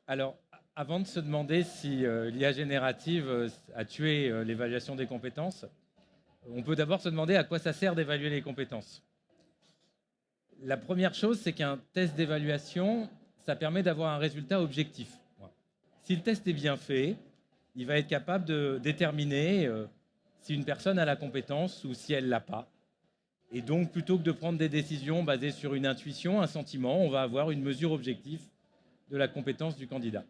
Alors, avant de se demander si l'IA générative a tué l'évaluation des compétences, on peut d'abord se demander à quoi ça sert d'évaluer les compétences. La première chose, c'est qu'un test d'évaluation, ça permet d'avoir un résultat objectif. Si le test est bien fait, il va être capable de déterminer si une personne a la compétence ou si elle ne l'a pas. Et donc, plutôt que de prendre des décisions basées sur une intuition, un sentiment, on va avoir une mesure objective de la compétence du candidat.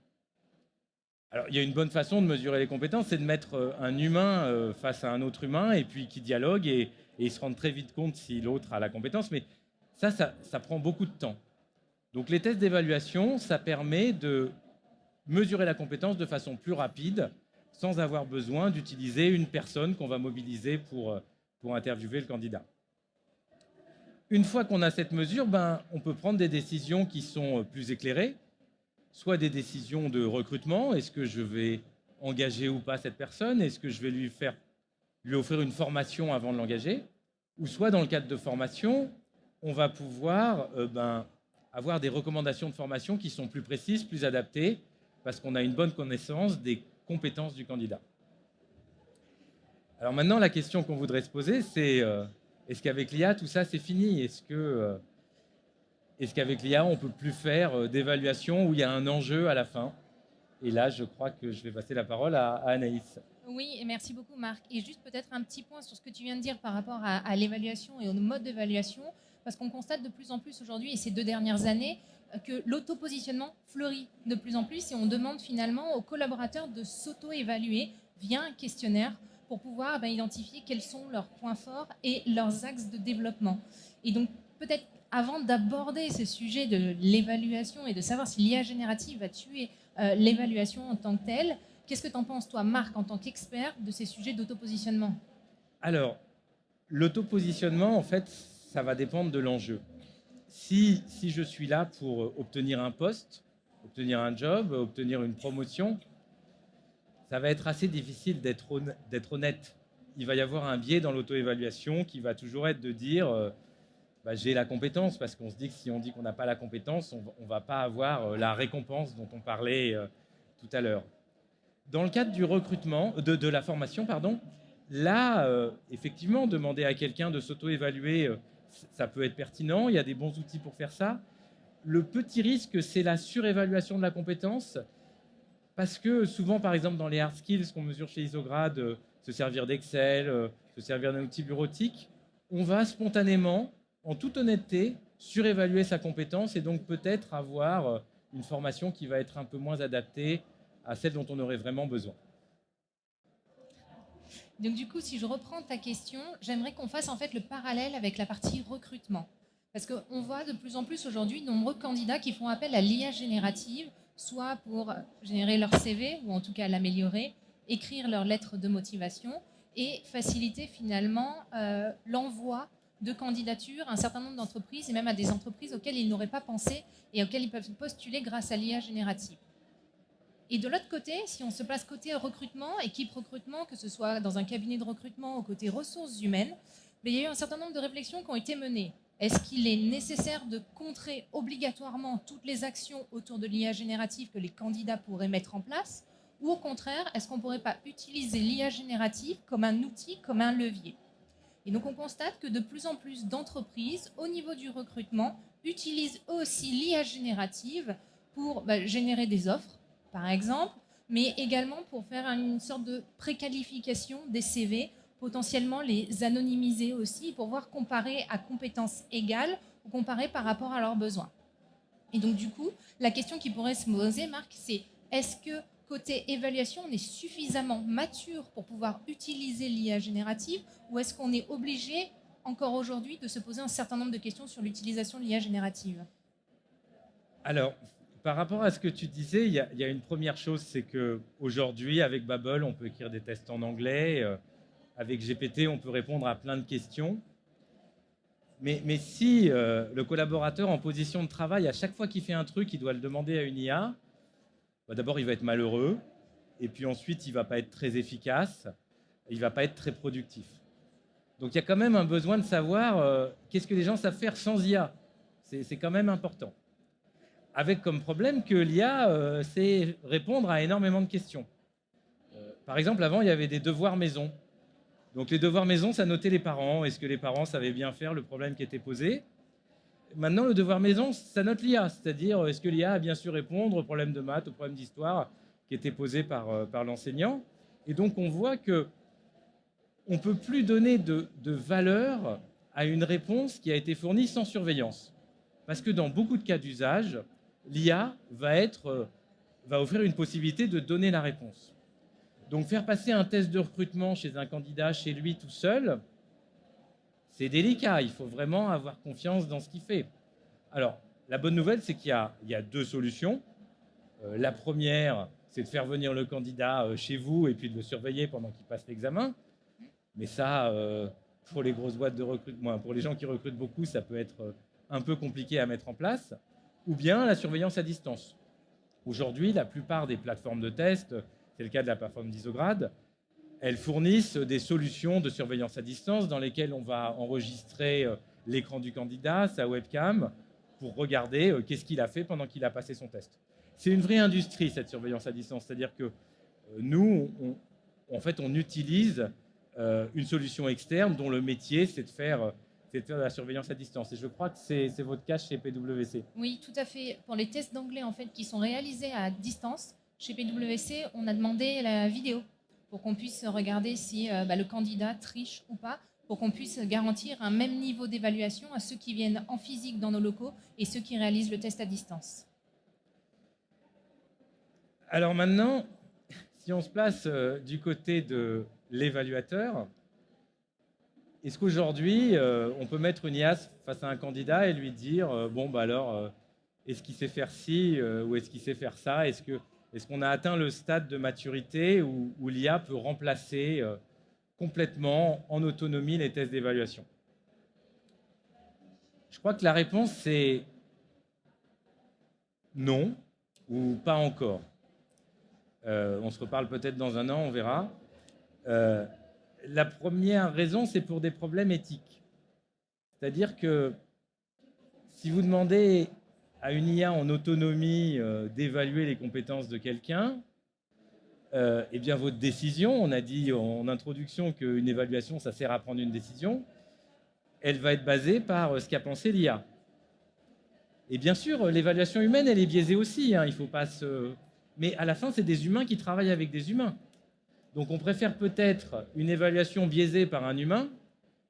Alors, il y a une bonne façon de mesurer les compétences, c'est de mettre un humain face à un autre humain et puis qui dialogue et ils se rendent très vite compte si l'autre a la compétence. Mais ça prend beaucoup de temps. Donc, les tests d'évaluation, ça permet de mesurer la compétence de façon plus rapide sans avoir besoin d'utiliser une personne qu'on va mobiliser pour interviewer le candidat. Une fois qu'on a cette mesure, on peut prendre des décisions qui sont plus éclairées, soit des décisions de recrutement, est-ce que je vais engager ou pas cette personne, est-ce que je vais lui offrir une formation avant de l'engager, ou soit dans le cadre de formation, on va pouvoir avoir des recommandations de formation qui sont plus précises, plus adaptées, parce qu'on a une bonne connaissance des compétences du candidat. Alors maintenant, la question qu'on voudrait se poser, c'est est-ce qu'avec l'IA, tout ça, c'est fini? Est-ce qu'avec l'IA, on ne peut plus faire d'évaluation où il y a un enjeu à la fin? Et là, je crois que je vais passer la parole à Anaïs. Oui, et merci beaucoup Marc. Et juste peut-être un petit point sur ce que tu viens de dire par rapport à l'évaluation et au mode d'évaluation, parce qu'on constate de plus en plus aujourd'hui, et ces 2 dernières années, que l'auto-positionnement fleurit de plus en plus et on demande finalement aux collaborateurs de s'auto-évaluer via un questionnaire pour pouvoir identifier quels sont leurs points forts et leurs axes de développement. Et donc peut-être avant d'aborder ce sujet de l'évaluation et de savoir si l'IA générative va tuer l'évaluation en tant que telle, qu'est-ce que tu en penses, toi, Marc, en tant qu'expert de ces sujets d'autopositionnement? Alors, l'autopositionnement, en fait, ça va dépendre de l'enjeu. Si je suis là pour obtenir un poste, obtenir un job, obtenir une promotion, ça va être assez difficile d'être honnête. Il va y avoir un biais dans l'auto-évaluation qui va toujours être de dire j'ai la compétence, parce qu'on se dit que si on dit qu'on n'a pas la compétence, on ne va pas avoir la récompense dont on parlait tout à l'heure. Dans le cadre du recrutement, de la formation, pardon, là, effectivement, demander à quelqu'un de s'auto-évaluer, ça peut être pertinent. Il y a des bons outils pour faire ça. Le petit risque, c'est la surévaluation de la compétence, parce que souvent, par exemple, dans les hard skills qu'on mesure chez Isograd, se servir d'Excel, se servir d'un outil bureautique, on va spontanément, en toute honnêteté, surévaluer sa compétence et donc peut-être avoir une formation qui va être un peu moins adaptée à celle dont on aurait vraiment besoin. Donc du coup, si je reprends ta question, j'aimerais qu'on fasse en fait le parallèle avec la partie recrutement. Parce qu'on voit de plus en plus aujourd'hui de nombreux candidats qui font appel à l'IA générative, soit pour générer leur CV, ou en tout cas l'améliorer, écrire leur lettre de motivation, et faciliter finalement l'envoi de candidatures à un certain nombre d'entreprises, et même à des entreprises auxquelles ils n'auraient pas pensé et auxquelles ils peuvent postuler grâce à l'IA générative. Et de l'autre côté, si on se place côté recrutement, équipe recrutement, que ce soit dans un cabinet de recrutement ou côté ressources humaines, il y a eu un certain nombre de réflexions qui ont été menées. Est-ce qu'il est nécessaire de contrer obligatoirement toutes les actions autour de l'IA générative que les candidats pourraient mettre en place? Ou au contraire, est-ce qu'on ne pourrait pas utiliser l'IA générative comme un outil, comme un levier? Et donc on constate que de plus en plus d'entreprises, au niveau du recrutement, utilisent aussi l'IA générative pour générer des offres, par exemple, mais également pour faire une sorte de préqualification des CV, potentiellement les anonymiser aussi, pour voir comparer à compétences égales ou comparer par rapport à leurs besoins. Et donc du coup, la question qui pourrait se poser, Marc, c'est est-ce que côté évaluation, on est suffisamment mature pour pouvoir utiliser l'IA générative, ou est-ce qu'on est obligé, encore aujourd'hui, de se poser un certain nombre de questions sur l'utilisation de l'IA générative? Alors, par rapport à ce que tu disais, il y a une première chose, c'est qu'aujourd'hui, avec Babel, on peut écrire des tests en anglais. Avec GPT, on peut répondre à plein de questions. Mais si le collaborateur en position de travail, à chaque fois qu'il fait un truc, il doit le demander à une IA, d'abord, il va être malheureux. Et puis ensuite, il ne va pas être très efficace. Il ne va pas être très productif. Donc, il y a quand même un besoin de savoir qu'est-ce que les gens savent faire sans IA. C'est quand même important. avec comme problème que l'IA sait répondre à énormément de questions. Par exemple, avant, il y avait des devoirs maison. Donc les devoirs maison, ça notait les parents. Est-ce que les parents savaient bien faire le problème qui était posé? Maintenant, le devoir maison, ça note l'IA. C'est-à-dire, est-ce que l'IA a bien su répondre aux problèmes de maths, aux problèmes d'histoire qui étaient posés par l'enseignant? Et donc, on voit qu'on ne peut plus donner de valeur à une réponse qui a été fournie sans surveillance. Parce que dans beaucoup de cas d'usage, l'IA va offrir une possibilité de donner la réponse. Donc faire passer un test de recrutement chez un candidat, chez lui tout seul, c'est délicat. Il faut vraiment avoir confiance dans ce qu'il fait. Alors, la bonne nouvelle, c'est qu'il y a deux solutions. La première, c'est de faire venir le candidat chez vous et puis de le surveiller pendant qu'il passe l'examen. Mais ça, pour les grosses boîtes de recrutement, pour les gens qui recrutent beaucoup, ça peut être un peu compliqué à mettre en place. Ou bien la surveillance à distance. Aujourd'hui, la plupart des plateformes de test, c'est le cas de la plateforme d'Isograd, elles fournissent des solutions de surveillance à distance dans lesquelles on va enregistrer l'écran du candidat, sa webcam, pour regarder qu'est-ce qu'il a fait pendant qu'il a passé son test. C'est une vraie industrie, cette surveillance à distance. C'est-à-dire que nous, on utilise une solution externe dont le métier, c'est de faire de la surveillance à distance. Et je crois que c'est votre cas chez PwC. Oui, tout à fait. Pour les tests d'anglais en fait, qui sont réalisés à distance, chez PwC, on a demandé la vidéo pour qu'on puisse regarder si le candidat triche ou pas, pour qu'on puisse garantir un même niveau d'évaluation à ceux qui viennent en physique dans nos locaux et ceux qui réalisent le test à distance. Alors maintenant, si on se place du côté de l'évaluateur, est-ce qu'aujourd'hui, on peut mettre une IA face à un candidat et lui dire est-ce qu'il sait faire ci ou est-ce qu'il sait faire ça? Est-ce qu'on a atteint le stade de maturité où l'IA peut remplacer complètement en autonomie les tests d'évaluation? Je crois que la réponse, c'est non ou pas encore. On se reparle peut-être dans un an, on verra. La première raison, c'est pour des problèmes éthiques. C'est-à-dire que si vous demandez à une IA en autonomie d'évaluer les compétences de quelqu'un, eh bien votre décision, on a dit en introduction qu'une évaluation, ça sert à prendre une décision, elle va être basée par ce qu'a pensé l'IA. Et bien sûr, l'évaluation humaine, elle est biaisée aussi. Il faut pas se... Mais à la fin, c'est des humains qui travaillent avec des humains. Donc on préfère peut-être une évaluation biaisée par un humain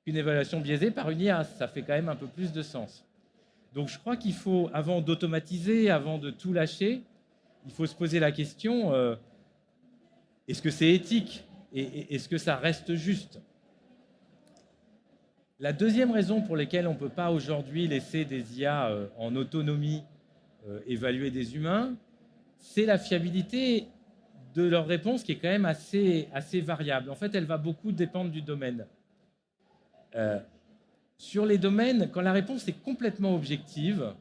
qu'une évaluation biaisée par une IA. Ça fait quand même un peu plus de sens. Donc je crois qu'il faut, avant d'automatiser, avant de tout lâcher, il faut se poser la question, est-ce que c'est éthique et est-ce que ça reste juste? La deuxième raison pour laquelle on ne peut pas aujourd'hui laisser des IA en autonomie évaluer des humains, c'est la fiabilité de leur réponse qui est quand même assez variable. En fait, elle va beaucoup dépendre du domaine. Sur les domaines, quand la réponse est complètement objective,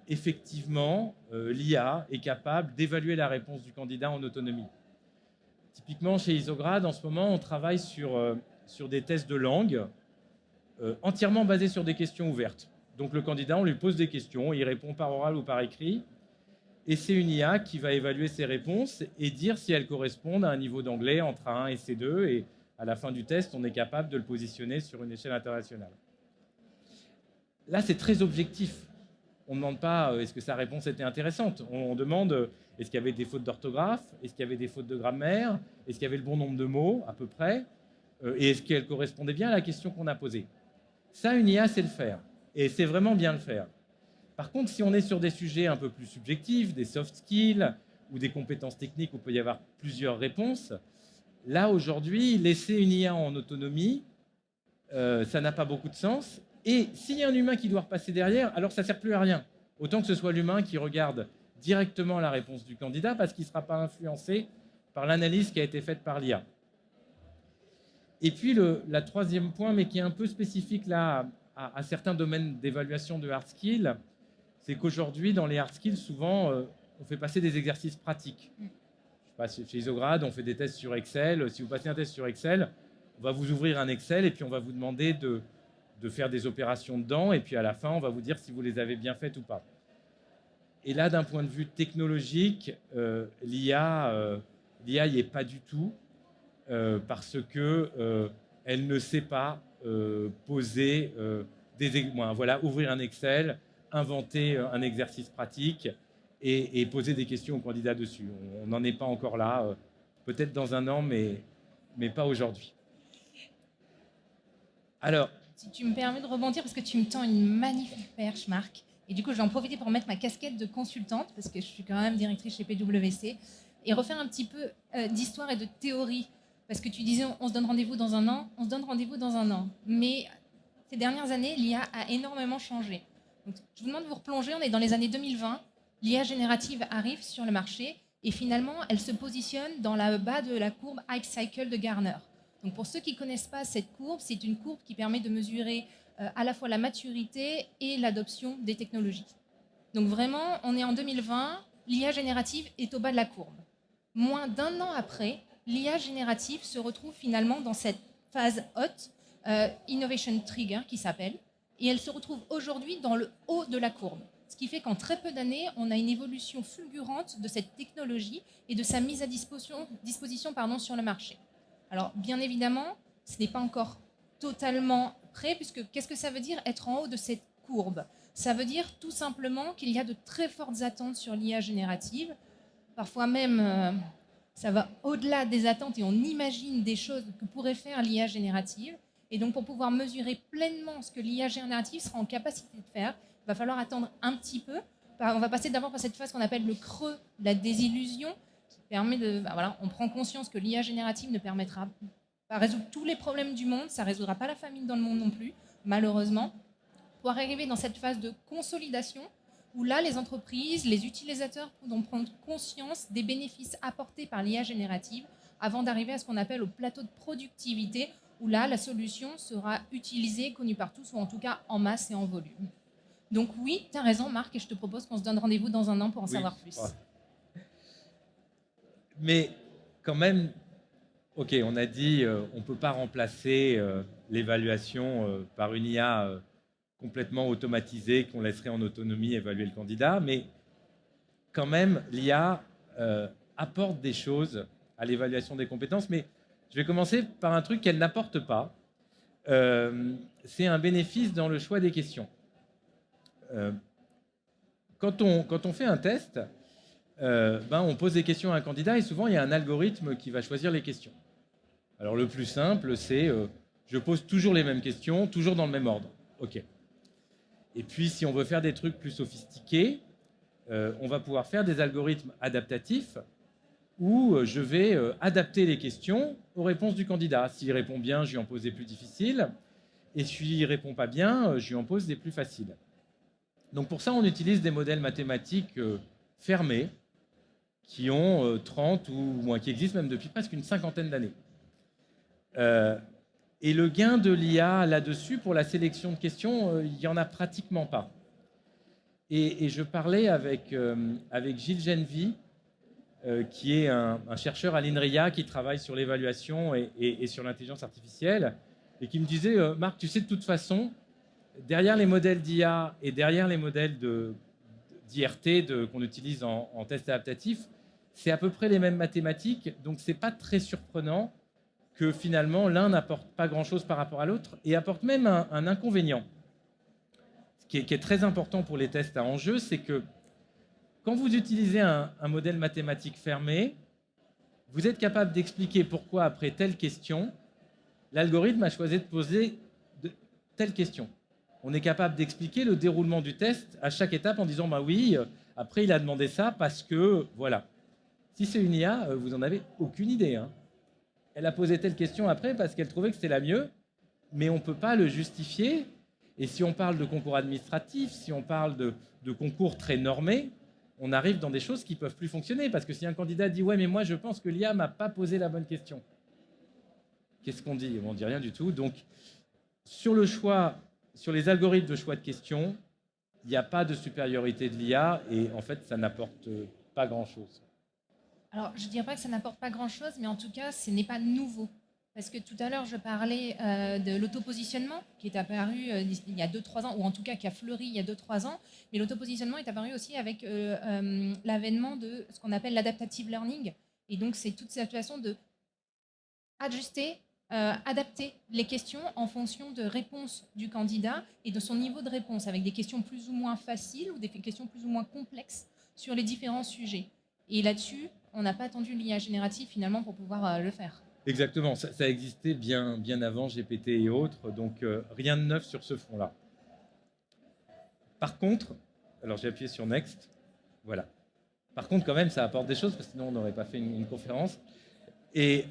effectivement, l'IA est capable d'évaluer la réponse du candidat en autonomie. Typiquement, chez Isograd, en ce moment, on travaille sur des tests de langue entièrement basés sur des questions ouvertes. Donc le candidat, on lui pose des questions, il répond par oral ou par écrit, et c'est une IA qui va évaluer ses réponses et dire si elles correspondent à un niveau d'anglais entre A1 et C2, et à la fin du test, on est capable de le positionner sur une échelle internationale. Là, c'est très objectif. On ne demande pas est-ce que sa réponse était intéressante. On demande est-ce qu'il y avait des fautes d'orthographe, est-ce qu'il y avait des fautes de grammaire, est-ce qu'il y avait le bon nombre de mots à peu près, et est-ce qu'elle correspondait bien à la question qu'on a posée. Ça, une IA sait le faire, et c'est vraiment bien le faire. Par contre, si on est sur des sujets un peu plus subjectifs, des soft skills ou des compétences techniques où il peut y avoir plusieurs réponses, là, aujourd'hui, laisser une IA en autonomie, ça n'a pas beaucoup de sens. Et s'il y a un humain qui doit repasser derrière, alors ça ne sert plus à rien. Autant que ce soit l'humain qui regarde directement la réponse du candidat parce qu'il ne sera pas influencé par l'analyse qui a été faite par l'IA. Et puis, le troisième point, mais qui est un peu spécifique là, à certains domaines d'évaluation de hard skills, c'est qu'aujourd'hui, dans les hard skills, souvent, on fait passer des exercices pratiques. Je sais pas, chez Isograd, on fait des tests sur Excel. Si vous passez un test sur Excel, on va vous ouvrir un Excel et puis on va vous demander de faire des opérations dedans. Et puis à la fin, on va vous dire si vous les avez bien faites ou pas. Et là, d'un point de vue technologique, l'IA n'y est pas du tout, parce qu'elle ne sait pas poser voilà, ouvrir un Excel, inventer un exercice pratique et poser des questions aux candidats dessus. On n'en est pas encore là, peut-être dans un an, mais pas aujourd'hui. Alors, si tu me permets de rebondir, parce que tu me tends une magnifique perche, Marc. Et du coup, je vais en profiter pour mettre ma casquette de consultante, parce que je suis quand même directrice chez PwC, et refaire un petit peu d'histoire et de théorie. Parce que tu disais, on se donne rendez-vous dans un an, on se donne rendez-vous dans un an. Mais ces dernières années, l'IA a énormément changé. Donc, je vous demande de vous replonger, on est dans les années 2020, l'IA générative arrive sur le marché, et finalement, elle se positionne dans le bas de la courbe Hype Cycle de Gartner. Donc pour ceux qui ne connaissent pas cette courbe, c'est une courbe qui permet de mesurer à la fois la maturité et l'adoption des technologies. Donc vraiment, on est en 2020, l'IA générative est au bas de la courbe. Moins d'un an après, l'IA générative se retrouve finalement dans cette phase haute, Innovation Trigger qui s'appelle, et elle se retrouve aujourd'hui dans le haut de la courbe. Ce qui fait qu'en très peu d'années, on a une évolution fulgurante de cette technologie et de sa mise à disposition sur le marché. Alors, bien évidemment, ce n'est pas encore totalement prêt, puisque qu'est-ce que ça veut dire être en haut de cette courbe? Ça veut dire tout simplement qu'il y a de très fortes attentes sur l'IA générative. Parfois même, ça va au-delà des attentes et on imagine des choses que pourrait faire l'IA générative. Et donc, pour pouvoir mesurer pleinement ce que l'IA générative sera en capacité de faire, il va falloir attendre un petit peu. On va passer d'abord par cette phase qu'on appelle le creux de la désillusion, permet de, voilà, on prend conscience que l'IA générative ne permettra pas de résoudre tous les problèmes du monde, ça ne résoudra pas la famine dans le monde non plus, malheureusement. Pour arriver dans cette phase de consolidation, où là, les entreprises, les utilisateurs pourront prendre conscience des bénéfices apportés par l'IA générative avant d'arriver à ce qu'on appelle au plateau de productivité, où là, la solution sera utilisée, connue par tous, ou en tout cas en masse et en volume. Donc oui, tu as raison, Marc, et je te propose qu'on se donne rendez-vous dans un an pour en savoir plus. Ouais. Mais quand même, ok, on a dit on ne peut pas remplacer l'évaluation par une IA complètement automatisée qu'on laisserait en autonomie évaluer le candidat, mais quand même, l'IA apporte des choses à l'évaluation des compétences, mais je vais commencer par un truc qu'elle n'apporte pas. C'est un bénéfice dans le choix des questions. Quand on fait un test, on pose des questions à un candidat et souvent il y a un algorithme qui va choisir les questions. Alors le plus simple, c'est je pose toujours les mêmes questions, toujours dans le même ordre. Ok. Et puis si on veut faire des trucs plus sophistiqués, on va pouvoir faire des algorithmes adaptatifs où je vais adapter les questions aux réponses du candidat. S'il répond bien, je lui en pose des plus difficiles. Et s'il ne répond pas bien, je lui en pose des plus faciles. Donc pour ça, on utilise des modèles mathématiques fermés qui ont 30 ou moins, qui existent même depuis presque une cinquantaine d'années. Et le gain de l'IA là-dessus, pour la sélection de questions, il n'y en a pratiquement pas. Et je parlais avec Gilles Genevy, qui est un chercheur à l'INRIA qui travaille sur l'évaluation et sur l'intelligence artificielle, et qui me disait, Marc, tu sais, de toute façon, derrière les modèles d'IA et derrière les modèles d'IRT qu'on utilise en test adaptatif, c'est à peu près les mêmes mathématiques, donc ce n'est pas très surprenant que finalement l'un n'apporte pas grand-chose par rapport à l'autre et apporte même un inconvénient. Ce qui est très important pour les tests à enjeu, c'est que quand vous utilisez un modèle mathématique fermé, vous êtes capable d'expliquer pourquoi, après telle question, l'algorithme a choisi de poser telle question. On est capable d'expliquer le déroulement du test à chaque étape en disant bah oui, après il a demandé ça parce que voilà. Si c'est une IA, vous n'en avez aucune idée. Hein. Elle a posé telle question après parce qu'elle trouvait que c'était la mieux, mais on ne peut pas le justifier. Et si on parle de concours administratifs, si on parle de concours très normés, on arrive dans des choses qui ne peuvent plus fonctionner. Parce que si un candidat dit « ouais, mais moi je pense que l'IA ne m'a pas posé la bonne question », qu'est-ce qu'on dit? On ne dit rien du tout. Donc, sur le choix, sur les algorithmes de choix de questions, il n'y a pas de supériorité de l'IA et en fait, ça n'apporte pas grand-chose. Alors, je ne dirais pas que ça n'apporte pas grand-chose, mais en tout cas, ce n'est pas nouveau. Parce que tout à l'heure, je parlais de l'autopositionnement qui est apparu il y a 2-3 ans, ou en tout cas qui a fleuri il y a 2-3 ans. Mais l'autopositionnement est apparu aussi avec l'avènement de ce qu'on appelle l'adaptative learning. Et donc, c'est toute cette façon de ajuster, adapter les questions en fonction de réponses du candidat et de son niveau de réponse, avec des questions plus ou moins faciles ou des questions plus ou moins complexes sur les différents sujets. Et là-dessus, on n'a pas attendu l'IA générative finalement pour pouvoir le faire. Exactement, ça existait bien avant GPT et autres, donc rien de neuf sur ce front-là. Par contre, alors j'ai appuyé sur Next, voilà. Par contre, quand même, ça apporte des choses, parce que sinon on n'aurait pas fait une conférence. Et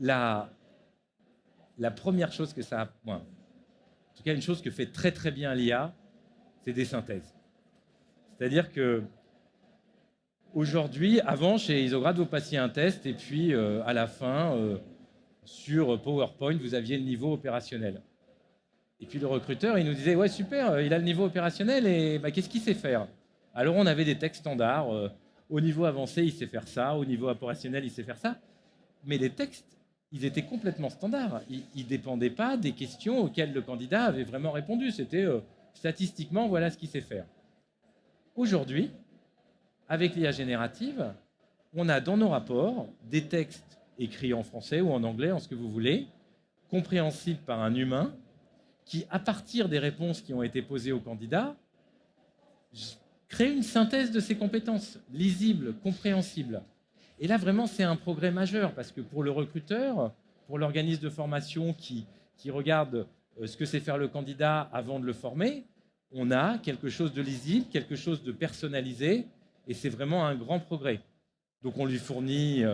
la première chose que ça a, en tout cas une chose que fait très très bien l'IA, c'est des synthèses. C'est-à-dire que aujourd'hui, avant, chez Isograd, vous passiez un test et puis à la fin, sur PowerPoint, vous aviez le niveau opérationnel. Et puis le recruteur, il nous disait, ouais, super, il a le niveau opérationnel et qu'est-ce qu'il sait faire? Alors on avait des textes standards. Au niveau avancé, il sait faire ça. Au niveau opérationnel, il sait faire ça. Mais les textes, ils étaient complètement standards. Ils ne dépendaient pas des questions auxquelles le candidat avait vraiment répondu. C'était statistiquement, voilà ce qu'il sait faire. Aujourd'hui, avec l'IA générative, on a dans nos rapports des textes écrits en français ou en anglais, en ce que vous voulez, compréhensibles par un humain, qui, à partir des réponses qui ont été posées au candidat, crée une synthèse de ses compétences, lisible, compréhensible. Et là, vraiment, c'est un progrès majeur, parce que pour le recruteur, pour l'organisme de formation qui regarde ce que sait faire le candidat avant de le former, on a quelque chose de lisible, quelque chose de personnalisé, et c'est vraiment un grand progrès. Donc on lui fournit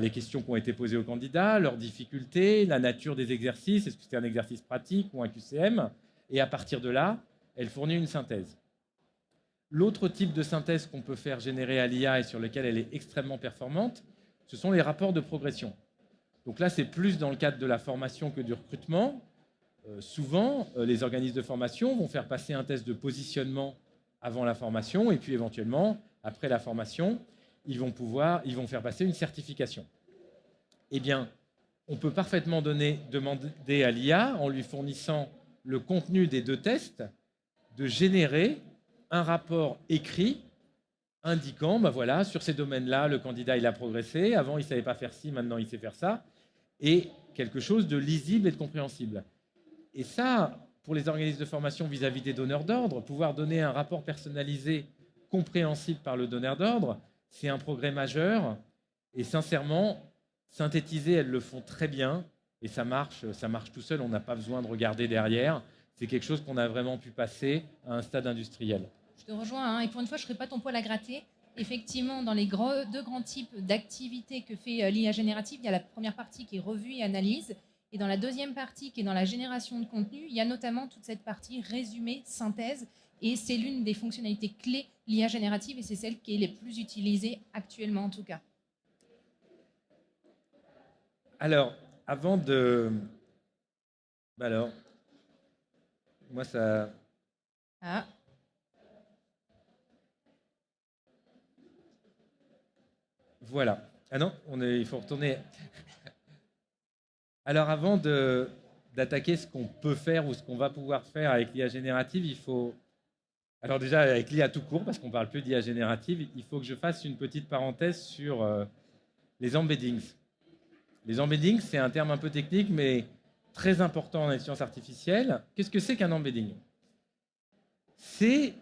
les questions qui ont été posées au candidat, leurs difficultés, la nature des exercices, est-ce que c'est un exercice pratique ou un QCM, et à partir de là, elle fournit une synthèse. L'autre type de synthèse qu'on peut faire générer à l'IA et sur lequel elle est extrêmement performante, ce sont les rapports de progression. Donc là, c'est plus dans le cadre de la formation que du recrutement. Souvent, les organismes de formation vont faire passer un test de positionnement avant la formation et puis éventuellement, après la formation, ils vont faire passer une certification. Eh bien, on peut parfaitement demander à l'IA, en lui fournissant le contenu des 2 tests, de générer un rapport écrit indiquant, voilà, sur ces domaines-là, le candidat il a progressé. Avant, il ne savait pas faire ci, maintenant il sait faire ça. Et quelque chose de lisible et de compréhensible. Et ça, pour les organismes de formation vis-à-vis des donneurs d'ordre, pouvoir donner un rapport personnalisé, compréhensible par le donneur d'ordre, c'est un progrès majeur. Et sincèrement, synthétiser, elles le font très bien. Et ça marche tout seul, on n'a pas besoin de regarder derrière. C'est quelque chose qu'on a vraiment pu passer à un stade industriel. Je te rejoins, et pour une fois, je ne serai pas ton poil à gratter. Effectivement, dans les 2 grands types d'activités que fait l'IA générative, il y a la première partie qui est revue et analyse. Et dans la deuxième partie, qui est dans la génération de contenu, il y a notamment toute cette partie résumé, synthèse. Et c'est l'une des fonctionnalités clés l'IA générative, et c'est celle qui est les plus utilisée actuellement en tout cas. Alors, avant de... alors, moi ça... Ah. Voilà. Ah non, il faut retourner. Alors avant d'attaquer ce qu'on peut faire ou ce qu'on va pouvoir faire avec l'IA générative, il faut... Alors déjà, avec l'IA tout court, parce qu'on ne parle plus d'IA générative, il faut que je fasse une petite parenthèse sur les embeddings. Les embeddings, c'est un terme un peu technique, mais très important dans les sciences artificielles. Qu'est-ce que c'est qu'un embedding? C'est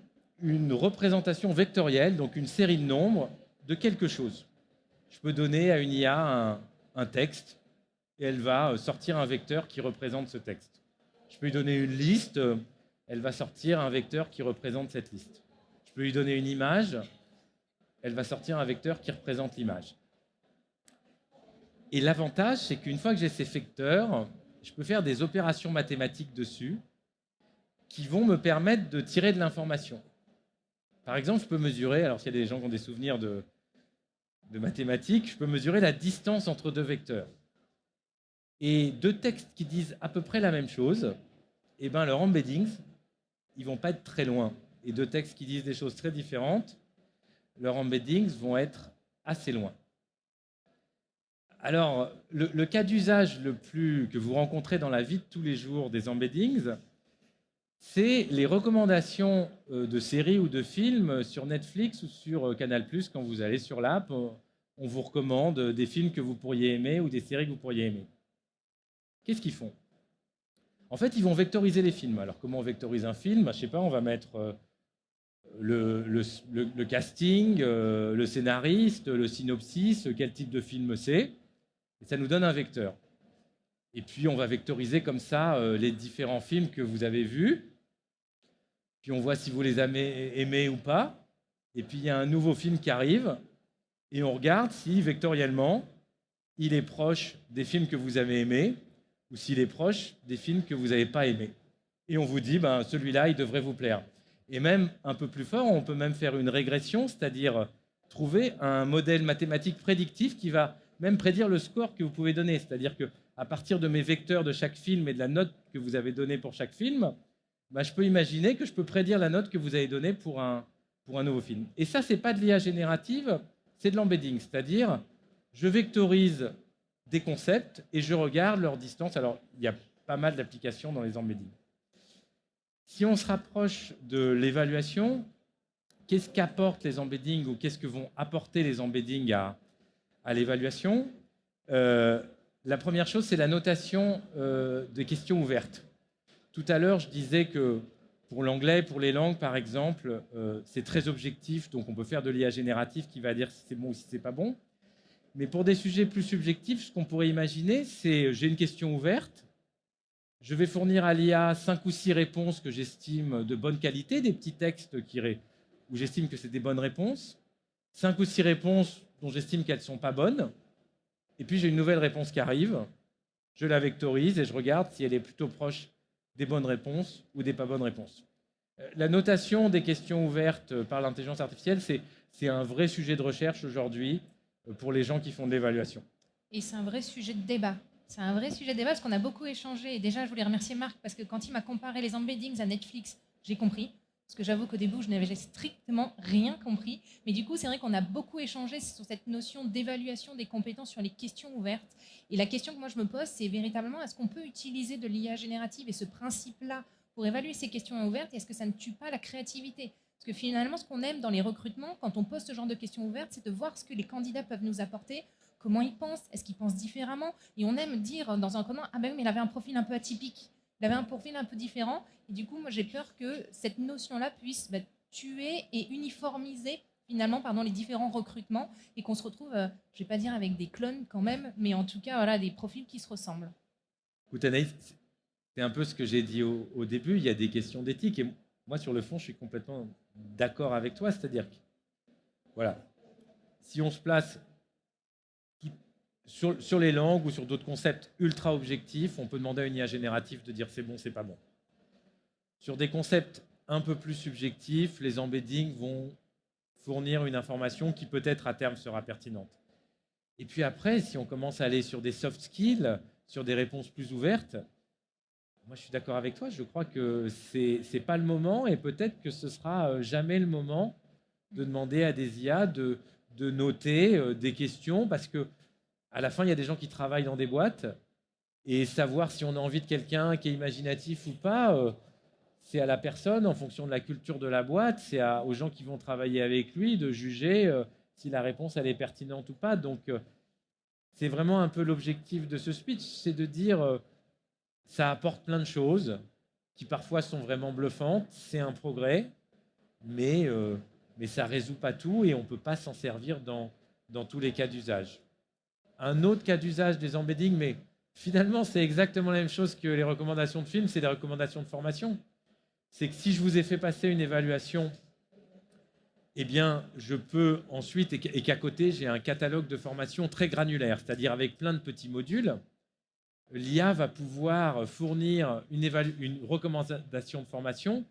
une représentation vectorielle, donc une série de nombres, de quelque chose. Je peux donner à une IA un texte, et elle va sortir un vecteur qui représente ce texte. Je peux lui donner une liste, elle va sortir un vecteur qui représente cette liste. Je peux lui donner une image, elle va sortir un vecteur qui représente l'image. Et l'avantage, c'est qu'une fois que j'ai ces vecteurs, je peux faire des opérations mathématiques dessus qui vont me permettre de tirer de l'information. Par exemple, je peux mesurer, alors s'il y a des gens qui ont des souvenirs de mathématiques, je peux mesurer la distance entre 2 vecteurs. Et 2 textes qui disent à peu près la même chose, eh ben, leurs embeddings, ils ne vont pas être très loin. Et 2 textes qui disent des choses très différentes, leurs embeddings vont être assez loin. Alors, le cas d'usage que vous rencontrez dans la vie de tous les jours des embeddings, c'est les recommandations de séries ou de films sur Netflix ou sur Canal+. Quand vous allez sur l'app, on vous recommande des films que vous pourriez aimer ou des séries que vous pourriez aimer. Qu'est-ce qu'ils font? En fait, ils vont vectoriser les films. Alors, comment on vectorise un film? Je ne sais pas, on va mettre le casting, le scénariste, le synopsis, quel type de film c'est, et ça nous donne un vecteur. Et puis, on va vectoriser comme ça les différents films que vous avez vus. Puis, on voit si vous les avez aimés ou pas. Et puis, il y a un nouveau film qui arrive, et on regarde si, vectoriellement, il est proche des films que vous avez aimés, ou s'il est proche des films que vous n'avez pas aimés. Et on vous dit, ben, celui-là, il devrait vous plaire. Et même un peu plus fort, on peut même faire une régression, c'est-à-dire trouver un modèle mathématique prédictif qui va même prédire le score que vous pouvez donner. C'est-à-dire qu'à partir de mes vecteurs de chaque film et de la note que vous avez donnée pour chaque film, ben, je peux imaginer que je peux prédire la note que vous avez donnée pour un nouveau film. Et ça, ce n'est pas de l'IA générative, c'est de l'embedding. C'est-à-dire, je vectorise des concepts et je regarde leur distance. Alors, il y a pas mal d'applications dans les embeddings. Si on se rapproche de l'évaluation, qu'est-ce qu'apportent les embeddings ou qu'est-ce que vont apporter les embeddings à l'évaluation? La première chose, c'est la notation des questions ouvertes. Tout à l'heure, je disais que pour l'anglais, pour les langues, par exemple, c'est très objectif, donc on peut faire de l'IA générative qui va dire si c'est bon ou si c'est pas bon. Mais pour des sujets plus subjectifs, ce qu'on pourrait imaginer, c'est j'ai une question ouverte, je vais fournir à l'IA 5 ou 6 réponses que j'estime de bonne qualité, des petits textes où j'estime que c'est des bonnes réponses, 5 ou 6 réponses dont j'estime qu'elles ne sont pas bonnes, et puis j'ai une nouvelle réponse qui arrive, je la vectorise et je regarde si elle est plutôt proche des bonnes réponses ou des pas bonnes réponses. La notation des questions ouvertes par l'intelligence artificielle, c'est un vrai sujet de recherche aujourd'hui pour les gens qui font de l'évaluation. Et c'est un vrai sujet de débat. C'est un vrai sujet de débat parce qu'on a beaucoup échangé. Et déjà, je voulais remercier Marc parce que quand il m'a comparé les embeddings à Netflix, j'ai compris. Parce que j'avoue qu'au début, je n'avais strictement rien compris. Mais du coup, c'est vrai qu'on a beaucoup échangé sur cette notion d'évaluation des compétences sur les questions ouvertes. Et la question que moi, je me pose, c'est véritablement, est-ce qu'on peut utiliser de l'IA générative et ce principe-là pour évaluer ces questions ouvertes? Et est-ce que ça ne tue pas la créativité? Parce que finalement, ce qu'on aime dans les recrutements, quand on pose ce genre de questions ouvertes, c'est de voir ce que les candidats peuvent nous apporter, comment ils pensent, est-ce qu'ils pensent différemment. Et on aime dire dans un comment, ah ben oui, mais il avait un profil un peu atypique, il avait un profil un peu différent. Et du coup, moi, j'ai peur que cette notion-là puisse tuer et uniformiser finalement les différents recrutements et qu'on se retrouve, je ne vais pas dire avec des clones quand même, mais en tout cas, voilà, des profils qui se ressemblent. Écoute, Anaïs, c'est un peu ce que j'ai dit au début, il y a des questions d'éthique. Et moi, sur le fond, je suis complètement d'accord avec toi. C'est-à-dire que, voilà, si on se place sur les langues ou sur d'autres concepts ultra objectifs, on peut demander à une IA générative de dire c'est bon, c'est pas bon. Sur des concepts un peu plus subjectifs, les embeddings vont fournir une information qui peut-être à terme sera pertinente. Et puis après, si on commence à aller sur des soft skills, sur des réponses plus ouvertes, moi je suis d'accord avec toi, je crois que c'est pas le moment et peut-être que ce sera jamais le moment de demander à des IA de noter des questions parce que à la fin, il y a des gens qui travaillent dans des boîtes et savoir si on a envie de quelqu'un qui est imaginatif ou pas, c'est à la personne, en fonction de la culture de la boîte, c'est aux gens qui vont travailler avec lui de juger si la réponse elle est pertinente ou pas. Donc, c'est vraiment un peu l'objectif de ce speech, c'est de dire ça apporte plein de choses qui parfois sont vraiment bluffantes, c'est un progrès, mais ça ne résout pas tout et on ne peut pas s'en servir dans tous les cas d'usage. Un autre cas d'usage des embeddings, mais finalement, c'est exactement la même chose que les recommandations de films, c'est des recommandations de formation. C'est que si je vous ai fait passer une évaluation, eh bien, je peux ensuite, et qu'à côté, j'ai un catalogue de formation très granulaire, c'est-à-dire avec plein de petits modules, l'IA va pouvoir fournir une recommandation de formation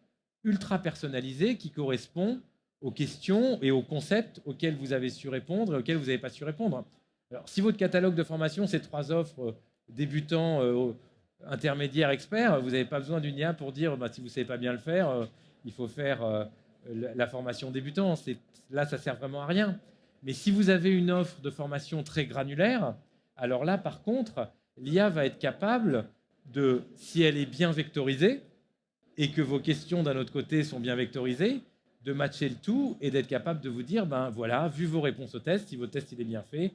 ultra personnalisée qui correspond aux questions et aux concepts auxquels vous avez su répondre et auxquels vous n'avez pas su répondre. Alors, si votre catalogue de formation, c'est 3 offres débutants, intermédiaires, experts, vous n'avez pas besoin d'une IA pour dire si vous ne savez pas bien le faire, il faut faire la formation débutant. Là, ça ne sert vraiment à rien. Mais si vous avez une offre de formation très granulaire, Alors là, par contre, l'IA va être capable de, si elle est bien vectorisée, et que vos questions d'un autre côté sont bien vectorisées, de matcher le tout et d'être capable de vous dire, ben voilà, vu vos réponses au test, si votre test il est bien fait,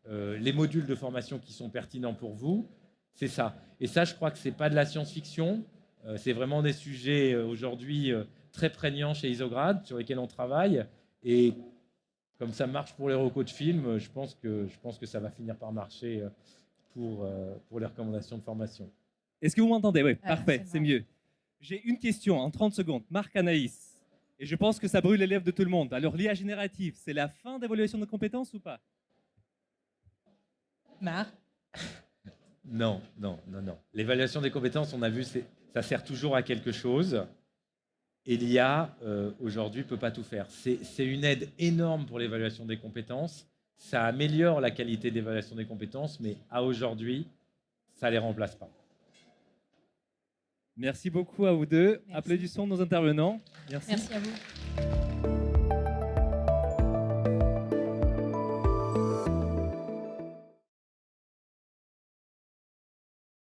les modules de formation qui sont pertinents pour vous, c'est ça. Et ça, je crois que ce n'est pas de la science-fiction, c'est vraiment des sujets aujourd'hui très prégnants chez Isograd, sur lesquels on travaille. Et comme ça marche pour les recos de films, je pense que ça va finir par marcher pour les recommandations de formation. Est-ce que vous m'entendez? Oui, Ah, parfait, c'est mieux. J'ai une question en 30 secondes. Marc, Anaïs. Et je pense que ça brûle les lèvres de tout le monde. Alors, l'IA générative, c'est la fin d'évaluation de compétences ou pas? Marc? Non. L'évaluation des compétences, on a vu, ça sert toujours à quelque chose. Et l'IA, aujourd'hui, ne peut pas tout faire. C'est une aide énorme pour l'évaluation des compétences. Ça améliore la qualité d'évaluation des compétences, mais à aujourd'hui, ça ne les remplace pas. Merci beaucoup à vous deux. Merci. Applaudissons nos intervenants. Merci. Merci à vous.